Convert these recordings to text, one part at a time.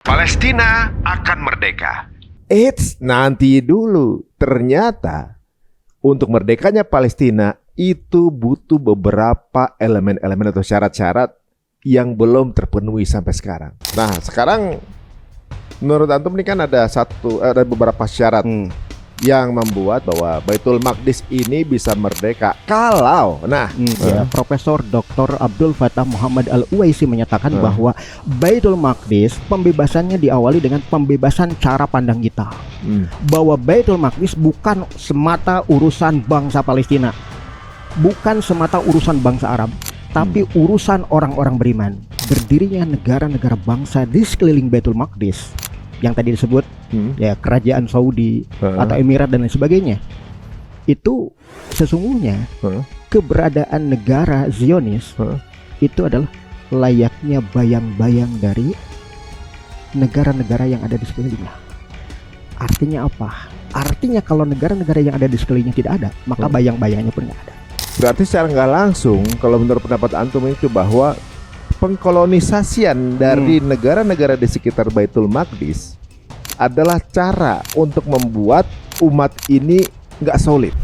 Palestina akan merdeka. Eits, nanti dulu. Ternyata untuk merdekanya Palestina itu butuh beberapa elemen-elemen atau syarat-syarat yang belum terpenuhi sampai sekarang. Nah, sekarang menurut antum ini kan ada beberapa syarat yang membuat bahwa Baitul Maqdis ini bisa merdeka kalau Profesor Dr. Abdul Fattah Muhammad Al-Uwaisi menyatakan bahwa Baitul Maqdis pembebasannya diawali dengan pembebasan cara pandang kita. Bahwa Baitul Maqdis bukan semata urusan bangsa Palestina, bukan semata urusan bangsa Arab, tapi urusan orang-orang beriman. Berdirinya negara-negara bangsa di sekeliling Baitul Maqdis yang tadi disebut ya kerajaan Saudi atau Emirat dan lain sebagainya, itu sesungguhnya keberadaan negara Zionis itu adalah layaknya bayang-bayang dari negara-negara yang ada di sekelilingnya. Artinya apa? Artinya kalau negara-negara yang ada di sekelilingnya tidak ada, maka bayang-bayangnya pun nggak ada. Berarti secara nggak langsung, kalau menurut pendapat antum itu bahwa pengkolonisasian dari negara-negara di sekitar Baitul Maqdis adalah cara untuk membuat umat ini nggak solid.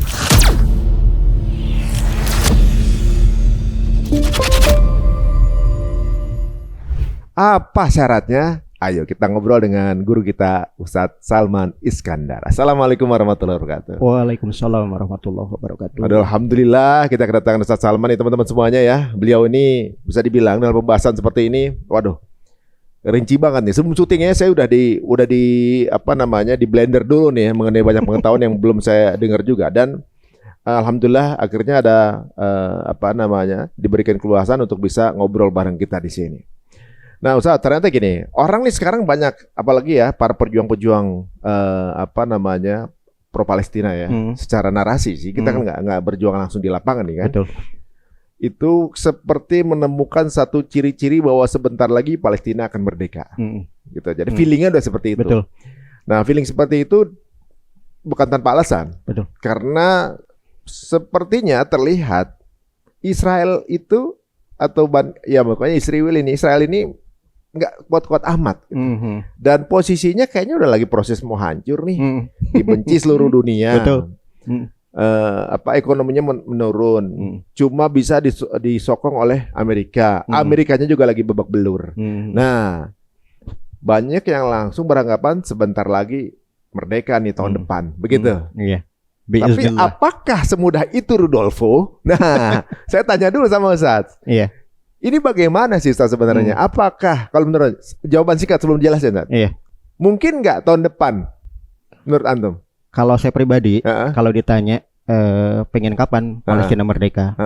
Apa syaratnya? Ayo kita ngobrol dengan guru kita Ustadz Salman Iskandar. Assalamualaikum warahmatullahi wabarakatuh. Waalaikumsalam warahmatullahi wabarakatuh. Alhamdulillah kita kedatangan Ustadz Salman nih teman-teman semuanya ya. Beliau ini bisa dibilang dalam pembahasan seperti ini, waduh, rinci banget nih. Sebelum syutingnya saya udah di blender dulu nih mengenai banyak pengetahuan yang belum saya dengar juga, dan alhamdulillah akhirnya ada diberikan keluasan untuk bisa ngobrol bareng kita di sini. Nah Ustaz, ternyata gini, orang nih sekarang banyak, apalagi ya para pejuang-pejuang pro Palestina ya, secara narasi sih kita kan nggak berjuang langsung di lapangan nih kan. Betul. Itu seperti menemukan satu ciri-ciri bahwa sebentar lagi Palestina akan merdeka, gitu. Jadi feelingnya udah seperti itu. Betul. Nah feeling seperti itu bukan tanpa alasan. Betul. Karena sepertinya terlihat Israel itu Israel ini nggak kuat-kuat amat gitu. Dan posisinya kayaknya udah lagi proses mau hancur nih, dibenci seluruh dunia. Betul. Ekonominya menurun, cuma bisa disokong oleh Amerika. Amerikanya juga lagi babak belur. Nah, banyak yang langsung beranggapan sebentar lagi merdeka nih tahun depan, begitu. Iya. Tapi apakah semudah itu, Rudolfo? Nah, saya tanya dulu sama Ustaz. Iya. Ini bagaimana sih Ustaz sebenarnya? Apakah, kalau menurut jawaban singkat sebelum jelas ya Ustaz? Iya. Mungkin nggak tahun depan menurut antum? Kalau saya pribadi, kalau ditanya pengen kapan Palestina merdeka,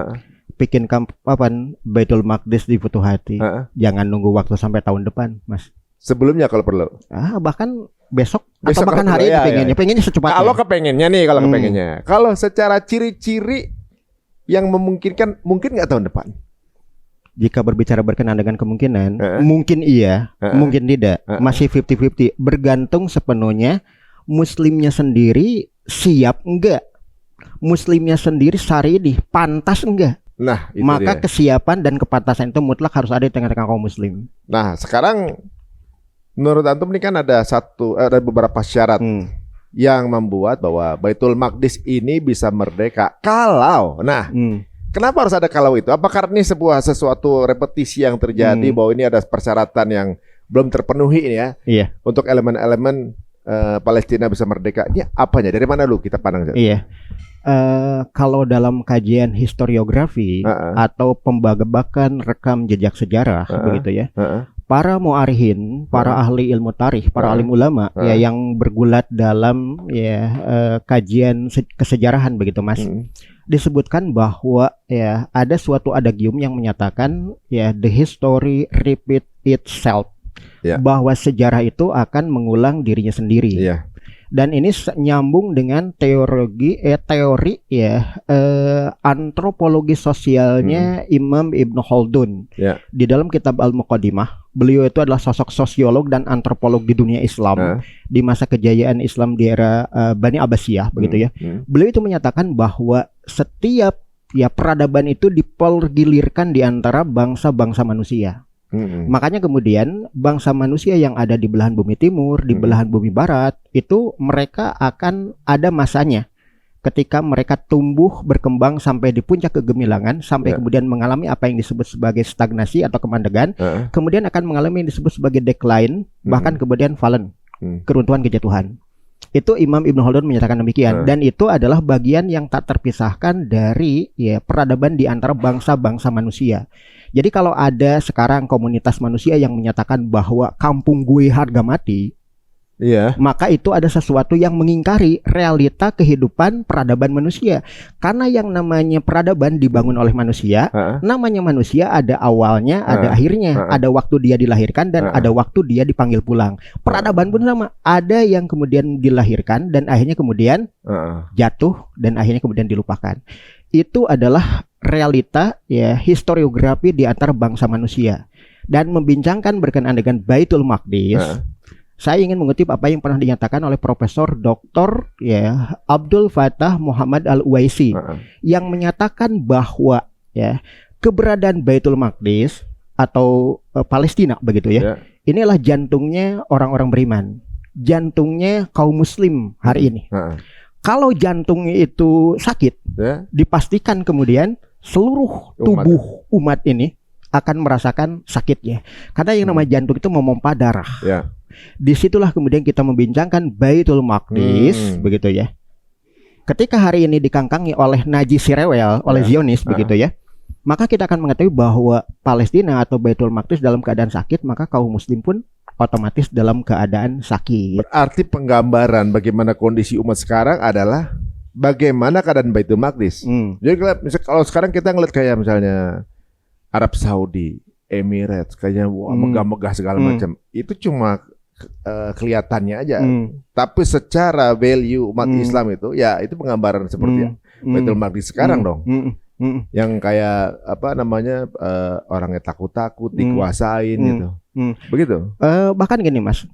pengen kapan Baitul Maqdis difutuhati, jangan nunggu waktu sampai tahun depan, Mas. Sebelumnya kalau perlu. Bahkan besok atau bahkan hari ini pengennya secepatnya. Kalau kepengennya. Kalau secara ciri-ciri yang memungkinkan, mungkin nggak tahun depan? Jika berbicara berkenaan dengan kemungkinan, mungkin iya, mungkin tidak. Masih 50-50. Bergantung sepenuhnya Muslimnya sendiri siap enggak, Muslimnya sendiri syar'i pantas enggak. Nah, itu maka dia. Kesiapan dan kepantasan itu mutlak harus ada di tengah-tengah kaum muslim. Nah, sekarang menurut antum ini kan ada beberapa syarat yang membuat bahwa Baitul Maqdis ini bisa merdeka kalau. Kenapa harus ada kalau itu? Apakah ini sesuatu repetisi yang terjadi bahwa ini ada persyaratan yang belum terpenuhi ini ya? Iya. Untuk elemen-elemen Palestina bisa merdeka. Ini apanya? Dari mana lu kita pandang? Iya. Kalau dalam kajian historiografi atau pembagian rekam jejak sejarah begitu ya, para mu'arikhin, para ahli ilmu tarikh, para alim ulama ya yang bergulat dalam kajian kesejarahan begitu Mas, disebutkan bahwa ya ada suatu adagium yang menyatakan ya the history repeat itself, bahwa sejarah itu akan mengulang dirinya sendiri. Dan ini nyambung dengan teori antropologi sosialnya Imam Ibn Khaldun. Di dalam kitab Al-Muqaddimah, beliau itu adalah sosok sosiolog dan antropolog di dunia Islam di masa kejayaan Islam di era Bani Abbasiyah begitu ya. Beliau itu menyatakan bahwa setiap peradaban itu dipergilirkan di antara bangsa-bangsa manusia. Makanya kemudian bangsa manusia yang ada di belahan bumi timur, di belahan bumi barat, itu mereka akan ada masanya ketika mereka tumbuh berkembang sampai di puncak kegemilangan, sampai kemudian mengalami apa yang disebut sebagai stagnasi atau kemandegan, kemudian akan mengalami yang disebut sebagai decline, bahkan kemudian fallen, keruntuhan, kejatuhan. Itu Imam Ibn Khaldun menyatakan demikian, dan itu adalah bagian yang tak terpisahkan dari peradaban di antara bangsa-bangsa manusia. Jadi kalau ada sekarang komunitas manusia yang menyatakan bahwa kampung gue harga mati, maka itu ada sesuatu yang mengingkari realita kehidupan peradaban manusia. Karena yang namanya peradaban dibangun oleh manusia, namanya manusia ada awalnya, ada akhirnya, ada waktu dia dilahirkan dan ada waktu dia dipanggil pulang. Peradaban pun sama, ada yang kemudian dilahirkan dan akhirnya kemudian jatuh dan akhirnya kemudian dilupakan. Itu adalah realita historiografi di antara bangsa manusia. Dan membincangkan berkenaan dengan Baitul Maqdis, saya ingin mengutip apa yang pernah dinyatakan oleh Profesor Dr. Abdul Fattah Muhammad Al-Uwaisi, yang menyatakan bahwa keberadaan Baitul Maqdis atau Palestina begitu inilah jantungnya orang-orang beriman, jantungnya kaum muslim hari ini. Kalau jantungnya itu sakit, dipastikan kemudian seluruh tubuh umat ini akan merasakan sakitnya. Karena yang namanya jantung itu memompa darah. Disitulah kemudian kita membincangkan Baitul Maqdis, begitu ya. Ketika hari ini dikangkangi oleh Najis si rewel, oleh Zionis, begitu ya, maka kita akan mengetahui bahwa Palestina atau Baitul Maqdis dalam keadaan sakit, maka kaum muslim pun otomatis dalam keadaan sakit. Berarti penggambaran bagaimana kondisi umat sekarang adalah bagaimana keadaan Baitul Maqdis. Jadi kalau sekarang kita ngeliat kayak misalnya Arab Saudi, Emirates, kayaknya megah-megah segala macam. Itu cuma kelihatannya aja. Tapi secara value umat Islam itu, ya itu penggambaran seperti Baitul Maqdis sekarang dong. Yang kayak apa namanya orangnya takut-takut, dikuasain gitu. Begitu. Bahkan gini Mas,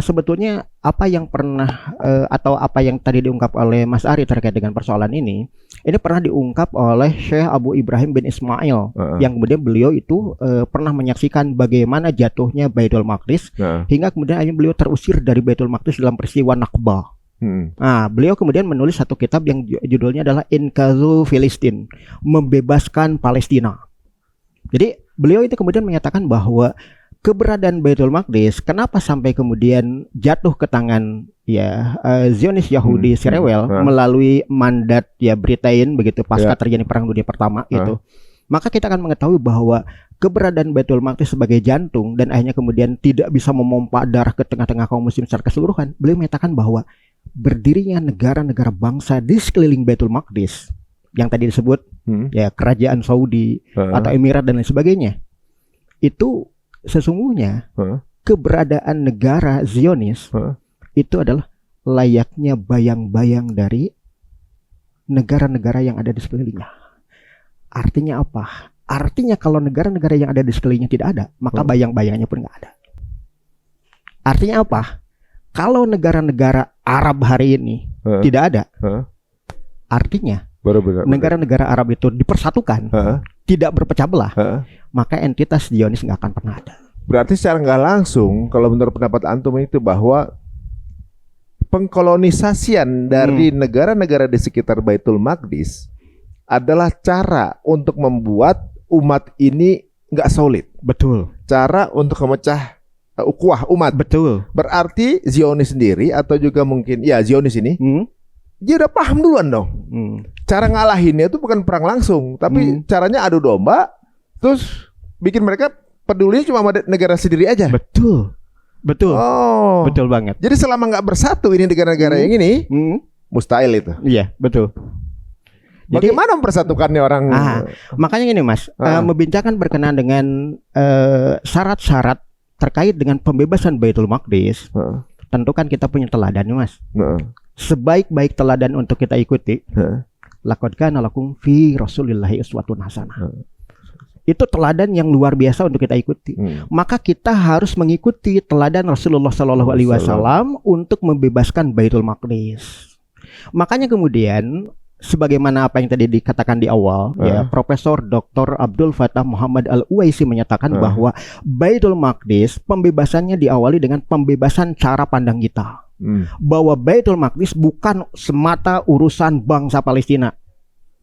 sebetulnya apa yang pernah atau apa yang tadi diungkap oleh Mas Ari terkait dengan persoalan ini pernah diungkap oleh Syekh Abu Ibrahim bin Ismail, yang kemudian beliau itu pernah menyaksikan bagaimana jatuhnya Baitul Maqdis, hingga kemudian beliau terusir dari Baitul Maqdis dalam peristiwa Nakba. Nah, beliau kemudian menulis satu kitab yang judulnya adalah Inqadhu Filistin, membebaskan Palestina. Jadi beliau itu kemudian menyatakan bahwa keberadaan Baitul Maqdis kenapa sampai kemudian jatuh ke tangan Zionis Yahudi si rewel melalui mandat Britain begitu pasca terjadi Perang Dunia Pertama itu. Maka kita akan mengetahui bahwa keberadaan Baitul Maqdis sebagai jantung dan akhirnya kemudian tidak bisa memompa darah ke tengah-tengah kaum muslim secara keseluruhan, beliau menyatakan bahwa berdirinya negara-negara bangsa di sekeliling Baitul Maqdis yang tadi disebut kerajaan Saudi atau Emirat dan lain sebagainya, itu sesungguhnya keberadaan negara Zionis itu adalah layaknya bayang-bayang dari negara-negara yang ada di sekelilingnya. Artinya apa? Artinya kalau negara-negara yang ada di sekelilingnya tidak ada, maka bayang-bayangnya pun nggak ada. Artinya apa? Kalau negara-negara Arab hari ini tidak ada, artinya negara-negara Arab itu dipersatukan, tidak berpecah belah, maka entitas Zionis nggak akan pernah ada. Berarti secara nggak langsung, kalau menurut pendapat antum itu bahwa pengkolonisasian dari negara-negara di sekitar Baitul Maqdis adalah cara untuk membuat umat ini nggak solid. Betul. Cara untuk memecah ukhuwah umat. Betul. Berarti Zionis sendiri atau juga mungkin Zionis ini dia udah paham duluan dong. Cara ngalahinnya itu bukan perang langsung, tapi caranya adu domba, terus bikin mereka peduli cuma sama negara sendiri aja. Betul. Betul. Oh, betul banget. Jadi selama nggak bersatu ini negara-negara yang ini, mustahil itu. Iya, betul. Bagaimana mempersatukannya orang? Makanya gini Mas, membincangkan berkenaan dengan syarat-syarat terkait dengan pembebasan Baitul Maqdis. Tentu kan kita punya teladan Mas. Sebaik-baik teladan untuk kita ikuti, laqad kana lakum fi Rasulillahi uswatun hasanah. Itu teladan yang luar biasa untuk kita ikuti. Maka kita harus mengikuti teladan Rasulullah SAW untuk membebaskan Baitul Maqdis. Makanya kemudian sebagaimana apa yang tadi dikatakan di awal, ya, Profesor Dr. Abdul Fattah Muhammad Al-Uwaisi menyatakan bahwa Baitul Maqdis pembebasannya diawali dengan pembebasan cara pandang kita. Bahwa Baitul Maqdis bukan semata urusan bangsa Palestina,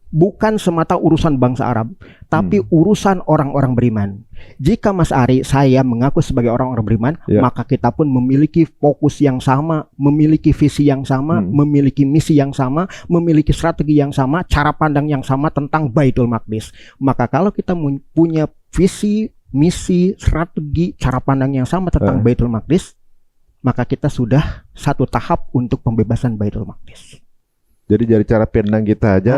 bukan semata urusan bangsa Arab, tapi urusan orang-orang beriman. Jika Mas Ari, saya mengaku sebagai orang-orang beriman, maka kita pun memiliki fokus yang sama, memiliki visi yang sama, memiliki misi yang sama, memiliki strategi yang sama, cara pandang yang sama tentang Baitul Maqdis. Maka kalau kita punya visi, misi, strategi, cara pandang yang sama tentang Baitul Maqdis, maka kita sudah satu tahap untuk pembebasan Baitul Maqdis. Jadi dari cara pandang kita aja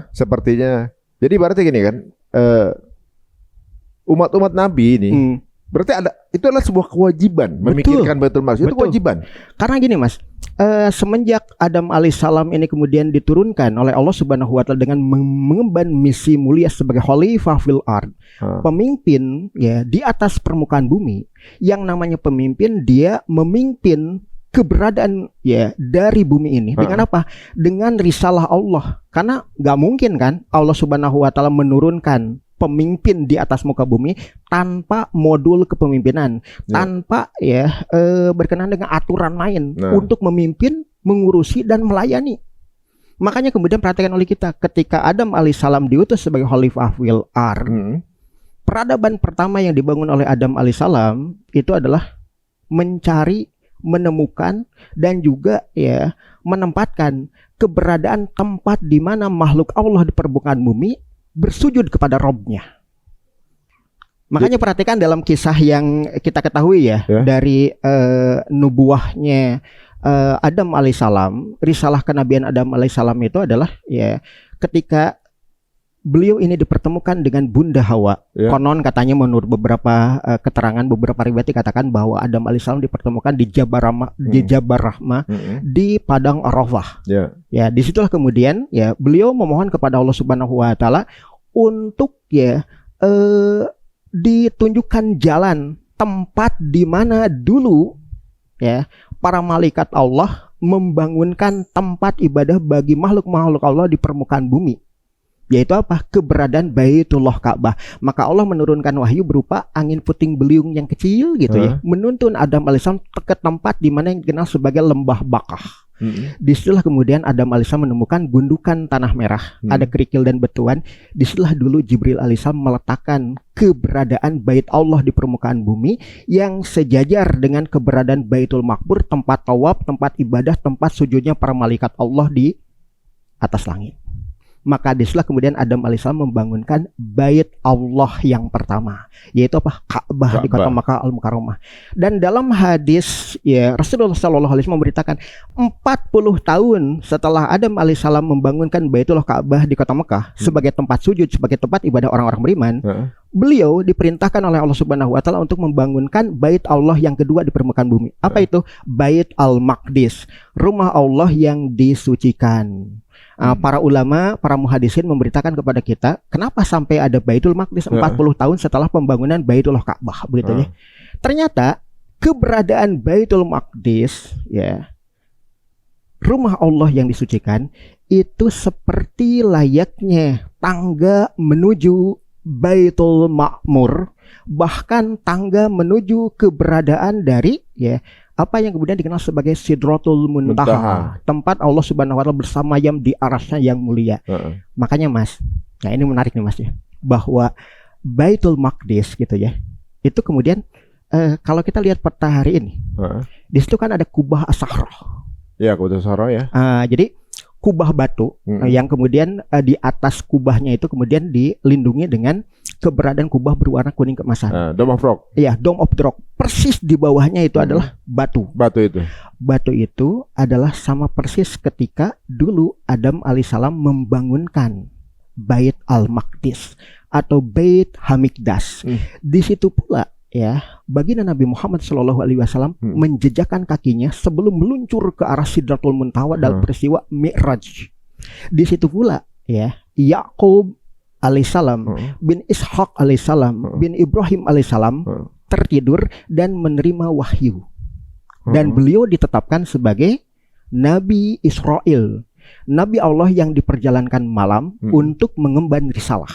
sepertinya. Jadi berarti gini kan, umat-umat Nabi ini berarti itu adalah sebuah kewajiban memikirkan Baitul Maqdis. Itu kewajiban. Karena gini Mas, semenjak Adam alaihissalam ini kemudian diturunkan oleh Allah Subhanahu wa taala dengan mengemban misi mulia sebagai khalifah fil ard, pemimpin ya di atas permukaan bumi. Yang namanya pemimpin, dia memimpin keberadaan ya dari bumi ini dengan apa? Dengan risalah Allah. Karena nggak mungkin kan Allah Subhanahu wa taala menurunkan pemimpin di atas muka bumi tanpa modul kepemimpinan, tanpa ya berkenaan dengan aturan lain untuk memimpin, mengurusi dan melayani. Makanya kemudian perhatikan oleh kita ketika Adam alaihissalam diutus sebagai khalifah fil ard, peradaban pertama yang dibangun oleh Adam alaihissalam itu adalah mencari, menemukan dan juga ya menempatkan keberadaan tempat di mana makhluk Allah di permukaan bumi bersujud kepada Robnya. Makanya perhatikan dalam kisah yang kita ketahui ya dari nubuahnya Adam alaihissalam, risalah kenabian Adam alaihissalam itu adalah ya ketika beliau ini dipertemukan dengan Bunda Hawa. Konon katanya menurut beberapa keterangan, beberapa riwayat dikatakan bahwa Adam alaihissalam dipertemukan di Jabal Rahmah, di padang Arafah. Ya, disitulah kemudian ya beliau memohon kepada Allah Subhanahu wa taala untuk ya ditunjukkan jalan tempat di mana dulu ya para malaikat Allah membangunkan tempat ibadah bagi makhluk-makhluk Allah di permukaan bumi. Yaitu apa? Keberadaan Baitullah Ka'bah. Maka Allah menurunkan wahyu berupa angin puting beliung yang kecil gitu ya, menuntun Adam alaihissalam ke tempat di mana yang dikenal sebagai lembah Bakah. Disitulah kemudian Adam alaihissalam menemukan gundukan tanah merah, ada kerikil dan batuan. Disitulah dulu Jibril alaihissalam meletakkan keberadaan Bait Allah di permukaan bumi yang sejajar dengan keberadaan Baitul Maqbur, tempat tawaf, tempat ibadah, tempat sujudnya para malaikat Allah di atas langit. Maka disitulah kemudian Adam alaihissalam membangunkan Bait Allah yang pertama, yaitu apa? Ka'bah di kota Makkah Al-Mukarramah. Dan dalam hadis ya Rasulullah SAW memberitakan 40 tahun setelah Adam alaihissalam membangunkan Baitullah Ka'bah di kota Makkah sebagai tempat sujud, sebagai tempat ibadah orang-orang beriman, beliau diperintahkan oleh Allah Subhanahu wa taala untuk membangunkan Bait Allah yang kedua di permukaan bumi. Apa itu? Bait Al-Maqdis, rumah Allah yang disucikan. Para ulama, para muhadisin memberitakan kepada kita kenapa sampai ada Baitul Maqdis 40 tahun setelah pembangunan Baitullah Ka'bah begitu ya. Ternyata keberadaan Baitul Maqdis ya, rumah Allah yang disucikan, itu seperti layaknya tangga menuju Baitul Ma'mur, bahkan tangga menuju keberadaan dari ya apa yang kemudian dikenal sebagai Sidratul Muntaha, tempat Allah Subhanahu wa taala bersemayam di arasnya yang mulia. Makanya Mas, nah ini menarik nih Mas ya, bahwa Baitul Maqdis gitu ya, itu kemudian kalau kita lihat peta hari ini, di situ kan ada Kubah As-Sahra. Ya, Kubah As-Sahra ya. Jadi kubah batu yang kemudian di atas kubahnya itu kemudian dilindungi dengan keberadaan kubah berwarna kuning keemasan. Dome of Rock. Iya, Dome of Rock. Persis di bawahnya itu adalah batu. Batu itu adalah sama persis ketika dulu Adam alaihissalam membangunkan Bait Al-Maqdis atau Bait Hamikdas. Di situ pula ya baginda Nabi Muhammad SAW menjejakkan kakinya sebelum meluncur ke arah Sidratul Muntaha dalam peristiwa Mi'raj. Di situ pula ya Yakub alaihissalam bin Ishak alaihissalam bin Ibrahim alaihissalam tertidur dan menerima wahyu, dan beliau ditetapkan sebagai Nabi Israel Nabi Allah yang diperjalankan malam untuk mengemban risalah.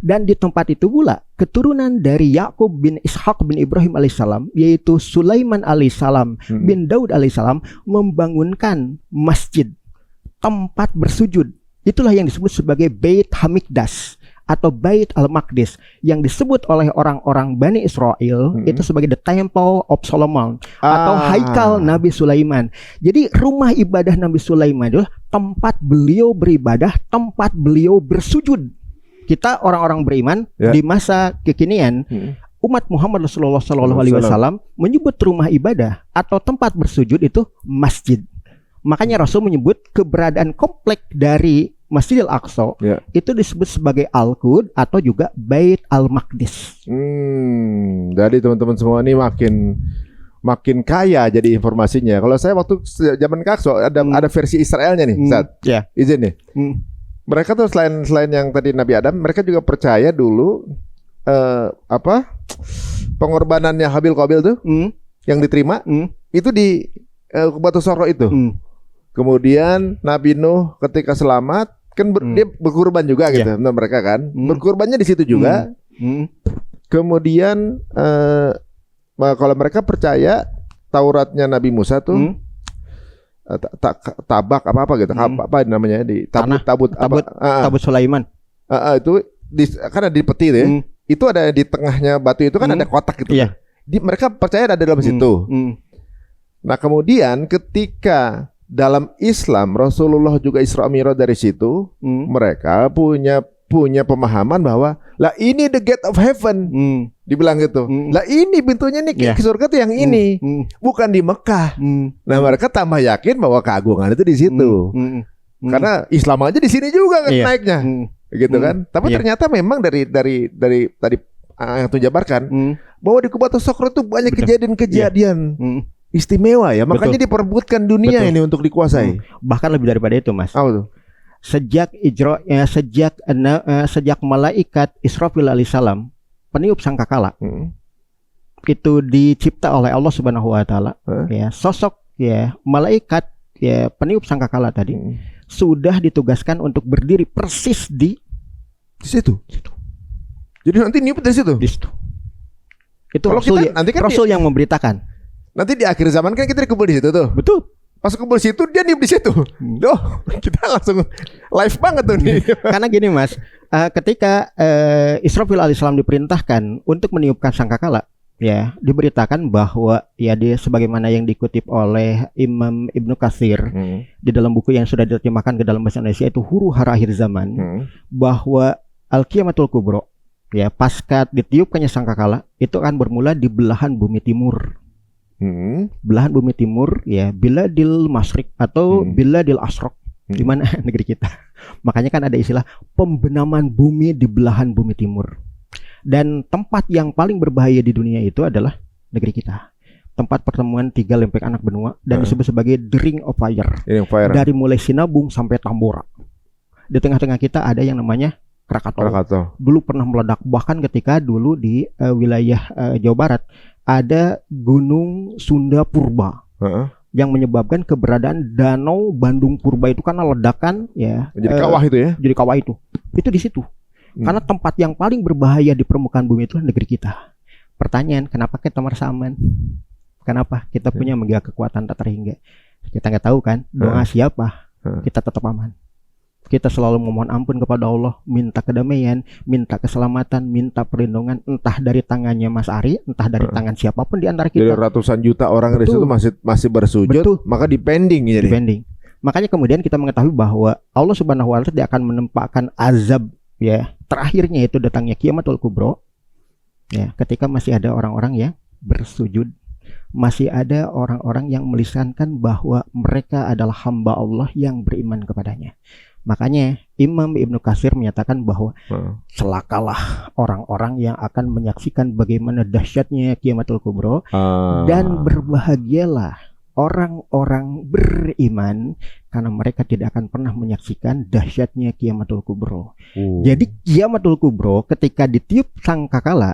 Dan di tempat itu pula keturunan dari Yakub bin Ishak bin Ibrahim alaihissalam, yaitu Sulaiman alaihissalam bin Daud alaihissalam, membangunkan masjid, tempat bersujud. Itulah yang disebut sebagai Bait Hamikdas atau Bait Al-Maqdis, yang disebut oleh orang-orang Bani Israel itu sebagai the Temple of Solomon atau Haikal Nabi Sulaiman. Jadi rumah ibadah Nabi Sulaiman adalah tempat beliau beribadah, tempat beliau bersujud. Kita orang-orang beriman di masa kekinian, umat Muhammad Rasulullah SAW menyebut rumah ibadah atau tempat bersujud itu masjid. Makanya Rasul menyebut keberadaan komplek dari Masjidil Aqsa itu disebut sebagai Al-Qud atau juga Bait Al-Maqdis. Jadi teman-teman semua ini makin kaya jadi informasinya. Kalau saya waktu zaman Aqsa ada versi Israelnya nih, izin nih. Mereka tuh selain yang tadi Nabi Adam, mereka juga percaya dulu pengorbanannya Habil Qabil tuh yang diterima itu di Batu Soro itu. Kemudian Nabi Nuh ketika selamat kan dia berkurban juga gitu, mereka kan berkurbannya di situ juga. Kemudian kalau mereka percaya Tauratnya Nabi Musa tuh tabak apa gitu, apa namanya di tabut Sulaiman. Itu kan ada di peti ya. Itu ada di tengahnya batu itu kan ada kotak gitu. Mereka percaya ada dalam situ. Nah kemudian ketika dalam Islam Rasulullah juga Isra Mi'raj dari situ, mereka punya pemahaman bahwa lah ini the gate of heaven, dibilang gitu. Lah ini pintunya nih ke surga tuh yang ini, bukan di Mekah. Nah mereka tambah yakin bahwa keagungan itu di situ, karena Islam aja di sini juga kan naiknya, gitu kan. Tapi ternyata memang dari tadi yang tuh jabarkan bahwa di Batu Sokro itu banyak kejadian-kejadian istimewa ya, makanya diperebutkan dunia ini untuk dikuasai. Bahkan lebih daripada itu, Mas. Sejak malaikat Israfil alaihissalam peniup sangkakala itu dicipta oleh Allah Subhanahu wa taala, sosok malaikat peniup sangkakala tadi sudah ditugaskan untuk berdiri persis di situ. Jadi nanti niup dari situ. Itu Rasul yang memberitakan. Nanti di akhir zaman kan kita dikumpul di situ tuh. Betul. Pas kumpul di situ dia niup di situ. Kita langsung live banget tuh nih. Karena gini Mas, ketika Israfil alaihissalam diperintahkan untuk meniupkan sangkakala, diberitakan bahwa dia sebagaimana yang dikutip oleh Imam Ibnu Katsir di dalam buku yang sudah diterjemahkan ke dalam bahasa Indonesia itu Huru Hara Akhir Zaman, bahwa Al-Qiyamatul Kubro pasca ditiupkannya sangkakala itu akan bermula di belahan bumi timur. Belahan bumi timur Biladil Masyriq atau Biladil Ashraq, di mana negeri kita. Makanya kan ada istilah pembenaman bumi di belahan bumi timur. Dan tempat yang paling berbahaya di dunia itu adalah negeri kita. Tempat pertemuan 3 lempeng anak benua dan disebut sebagai the Ring of Fire. Dari mulai Sinabung sampai Tambora. Di tengah-tengah kita ada yang namanya Krakatau. Dulu pernah meledak, bahkan ketika dulu di wilayah Jawa Barat ada Gunung Sunda Purba yang menyebabkan keberadaan Danau Bandung Purba itu karena ledakan jadi kawah itu jadi kawah itu di situ. Karena tempat yang paling berbahaya di permukaan bumi itu negeri kita. Pertanyaan, kenapa kita merasa aman? Kenapa kita punya mega kekuatan tak terhingga? Kita nggak tahu kan doa siapa, kita tetap aman. Kita selalu memohon ampun kepada Allah, minta kedamaian, minta keselamatan, minta perlindungan, entah dari tangannya Mas Ari, entah dari tangan siapapun di antara kita. Jadi ratusan juta orang di situ masih bersujud, maka dipending jadi. Dipending. Makanya kemudian kita mengetahui bahwa Allah Subhanahu wa taala tidak akan menempatkan azab terakhirnya itu datangnya Qiyamatul Kubro ketika masih ada orang-orang yang bersujud, masih ada orang-orang yang melisankan bahwa mereka adalah hamba Allah yang beriman kepadanya. Makanya Imam Ibnu Katsir menyatakan bahwa celakalah orang-orang yang akan menyaksikan bagaimana dahsyatnya Qiyamatul Kubro, dan berbahagialah orang-orang beriman karena mereka tidak akan pernah menyaksikan dahsyatnya Qiyamatul Kubro. Jadi Qiyamatul Kubro ketika ditiup sangkakala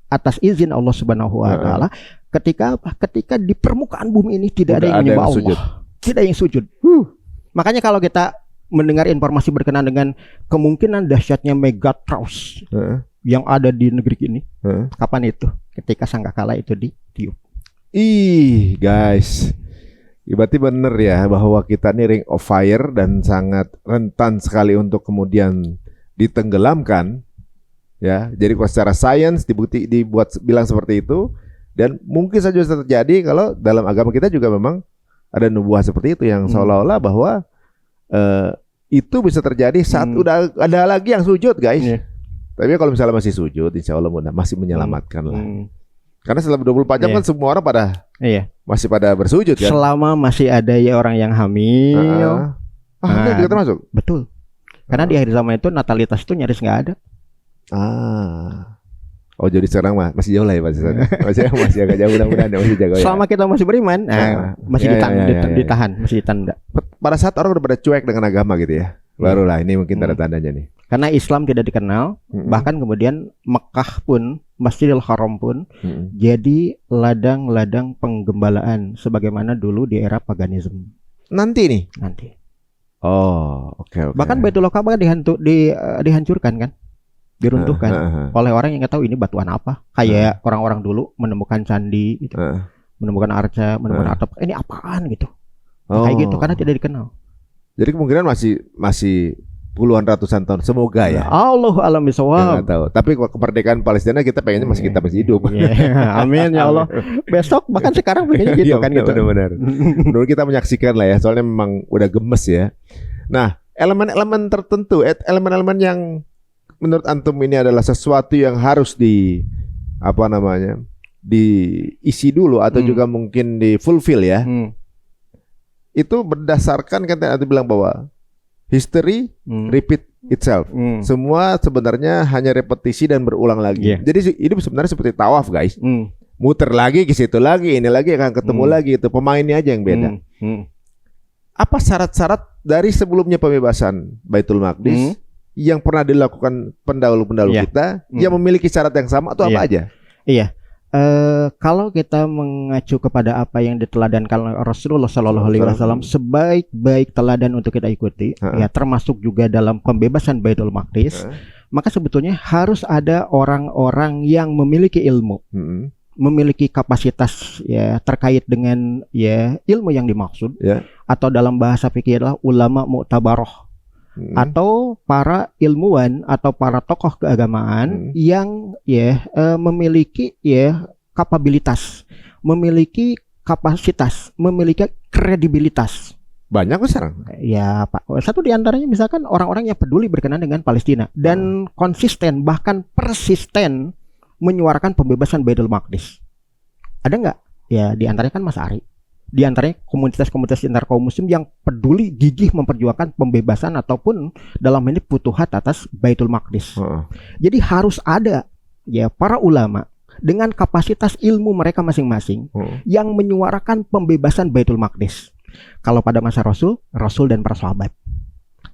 atas izin Allah Subhanahu wa taala, ketika di permukaan bumi ini tidak ada yang menyembah Allah, tidak yang sujud. Makanya kalau kita mendengar informasi berkenaan dengan kemungkinan dahsyatnya Megatron yang ada di negeri ini, kapan itu? Ketika sangkakala itu ditiup. Ih, guys. Berarti benar ya bahwa kita ini ring of fire dan sangat rentan sekali untuk kemudian ditenggelamkan. Ya, jadi kalau secara sains dibuat bilang seperti itu, dan mungkin saja bisa terjadi kalau dalam agama kita juga memang ada nubuah seperti itu yang seolah-olah bahwa itu bisa terjadi saat udah ada lagi yang sujud, guys. Tapi kalau misalnya masih sujud, insya Allah masih menyelamatkan lah. Karena setelah 24 jam kan semua orang masih pada bersujud kan. Selama masih ada orang yang hamil. Hamil juga termasuk? Betul. Karena di akhir zaman itu natalitas itu nyaris nggak ada. Oh, jadi sekarang masih jauh lah ya masih agak jauh, mudah-mudahan masih jago ya. Selama kita masih beriman, masih ditahan, masih ditanda. Pada saat orang udah pada cuek dengan agama gitu ya, barulah ini mungkin tanda-tandanya nih. Karena Islam tidak dikenal, bahkan kemudian Mekah pun, Masjidil Haram pun jadi ladang-ladang penggembalaan sebagaimana dulu di era paganisme. Nanti. Oh, oke. Bahkan Baitul Ka'bah dihancurkan kan? Diruntuhkan oleh orang yang nggak tahu ini batuan apa. Kayak orang-orang dulu menemukan candi gitu. Menemukan arca, menemukan atap. Ini apaan gitu. Kayak gitu karena tidak dikenal. Jadi kemungkinan masih puluhan ratusan tahun, semoga ya. Allah alam bisawab. Tahu. Tapi kemerdekaan Palestina kita pengennya kita masih hidup. Amin ya Allah. Besok bahkan sekarang pengennya gitu kan gitu. Benar. Menurut kita menyaksikan lah ya, soalnya memang udah gemes ya. Nah, elemen-elemen tertentu, elemen-elemen yang menurut antum ini adalah sesuatu yang harus diisi dulu atau juga mungkin di fulfill ya. Itu berdasarkan kan tadi bilang bahwa history repeat itself. Semua sebenarnya hanya repetisi dan berulang lagi. Jadi hidup sebenarnya seperti tawaf, guys. Muter lagi ke situ lagi, ini lagi akan ketemu lagi, itu pemainnya aja yang beda. Apa syarat-syarat dari sebelumnya pembebasan Baitul Maqdis yang pernah dilakukan pendahulu-pendahulu kita yang memiliki syarat yang sama atau apa aja? Iya. Kalau kita mengacu kepada apa yang diteladankan oleh Rasulullah Shallallahu Alaihi Wasallam sebaik-baik teladan untuk kita ikuti, ya termasuk juga dalam pembebasan Baitul Maqdis, maka sebetulnya harus ada orang-orang yang memiliki ilmu, memiliki kapasitas ya terkait dengan ya ilmu yang dimaksud, atau dalam bahasa fikih adalah ulama mu'tabaroh. Atau para ilmuwan atau para tokoh keagamaan yang memiliki kapabilitas, memiliki kapasitas, memiliki kredibilitas. Banyak sekarang. Ya Pak, satu di antaranya misalkan orang-orang yang peduli berkenaan dengan Palestina dan konsisten bahkan persisten menyuarakan pembebasan Baitul Maqdis. Ada nggak? Ya di antaranya kan Mas Ari. Di antaranya komunitas-komunitas antar kaum muslim yang peduli gigih memperjuangkan pembebasan ataupun dalam ini futuhat atas Baitul Maqdis. Jadi harus ada ya para ulama dengan kapasitas ilmu mereka masing-masing yang menyuarakan pembebasan Baitul Maqdis. Kalau pada masa Rasul dan para sahabat.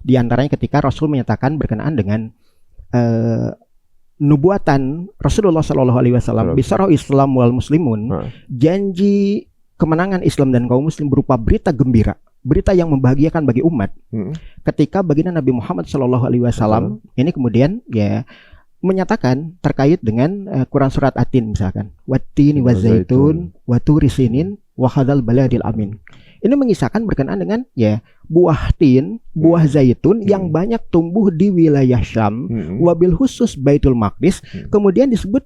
Di antaranya ketika Rasul menyatakan berkenaan dengan nubuatan Rasulullah Shallallahu Alaihi Wasallam bisara Islam wal Muslimun, janji kemenangan Islam dan kaum muslim berupa berita gembira, berita yang membahagiakan bagi umat. Ketika baginda Nabi Muhammad Shallallahu Alaihi Wasallam ini kemudian ya menyatakan terkait dengan Quran surat At-Tin misalkan, wattini wazaitun waturi sinin wa hadzal baladil amin. Ini mengisahkan berkenaan dengan ya buah tin, buah zaitun yang banyak tumbuh di wilayah Syam, wabil khusus Baitul Maqdis. Kemudian disebut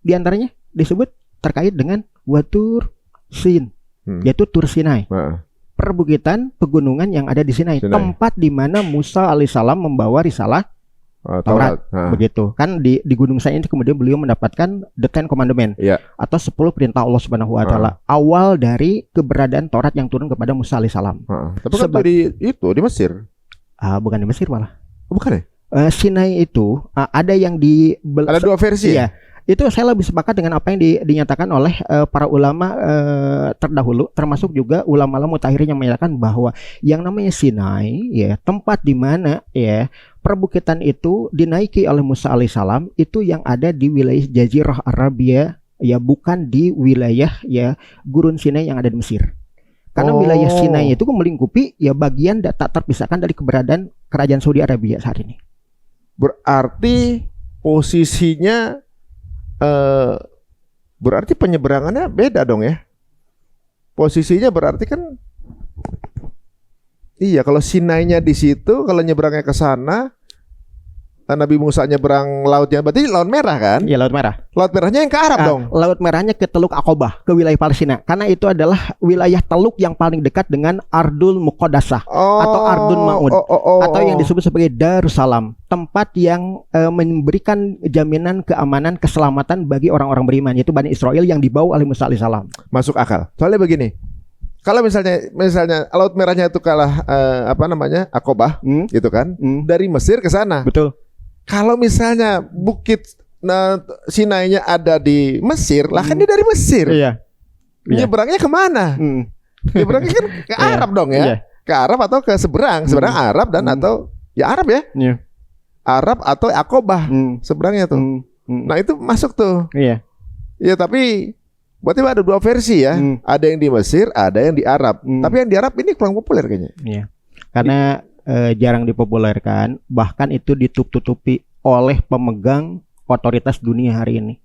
di antaranya disebut terkait dengan watur Sin, yaitu Tur Sinai, perbukitan pegunungan yang ada di Sinai, tempat di mana Musa alaihissalam membawa risalah Taurat, begitu kan di Gunung Sinai ini kemudian beliau mendapatkan the Ten Commandment atau 10 perintah Allah Subhanahu Wa Taala, awal dari keberadaan Taurat yang turun kepada Musa alaihissalam. Tapi kan di Mesir, bukan di Mesir malah, bukan ya? Sinai itu ada yang ada dua versi. Ya? Itu saya lebih sepakat dengan apa yang dinyatakan oleh para ulama terdahulu, termasuk juga ulama-ulama mutaakhirin yang menyatakan bahwa yang namanya Sinai ya tempat di mana ya perbukitan itu dinaiki oleh Musa alaihissalam itu yang ada di wilayah Jazirah Arabia ya, bukan di wilayah ya Gurun Sinai yang ada di Mesir. Karena wilayah Sinai itu melingkupi ya bagian tak terpisahkan dari keberadaan kerajaan Saudi Arabia saat ini. Berarti posisinya berarti penyeberangannya beda dong ya. Posisinya berarti kan iya, kalau Sinainya di situ, kalau nyebrangnya ke sana, Nabi Musa nyebrang lautnya, berarti Laut Merah kan? Iya, Laut Merah. Laut Merahnya yang ke Arab dong. Laut Merahnya ke Teluk Aqabah, ke wilayah Palestina. Karena itu adalah wilayah teluk yang paling dekat dengan Ardul Muqaddasah atau Ardun Ma'ud atau yang disebut sebagai Darussalam, tempat yang memberikan jaminan keamanan, keselamatan bagi orang-orang beriman, yaitu Bani Israel yang dibawa oleh Musa alaihissalam. Masuk akal. Soalnya begini, kalau misalnya Laut Merahnya itu kalah Aqabah, gitu kan, dari Mesir ke sana. Betul. Kalau misalnya bukit Sinainya ada di Mesir, lah kan dia dari Mesir. Iya. Nyebrangnya kemana? Nyebrangnya kan ke Arab dong ya. Iya. Ke Arab atau ke seberang Arab dan atau ya Arab ya. Iya. Arab atau Aqabah seberangnya tuh. Nah itu masuk tuh. Iya. Ya tapi berarti ada dua versi ya. Ada yang di Mesir, ada yang di Arab. Tapi yang di Arab ini kurang populer kayaknya. Iya. Karena jarang dipopulerkan, bahkan itu ditutup-tutupi oleh pemegang otoritas dunia hari ini.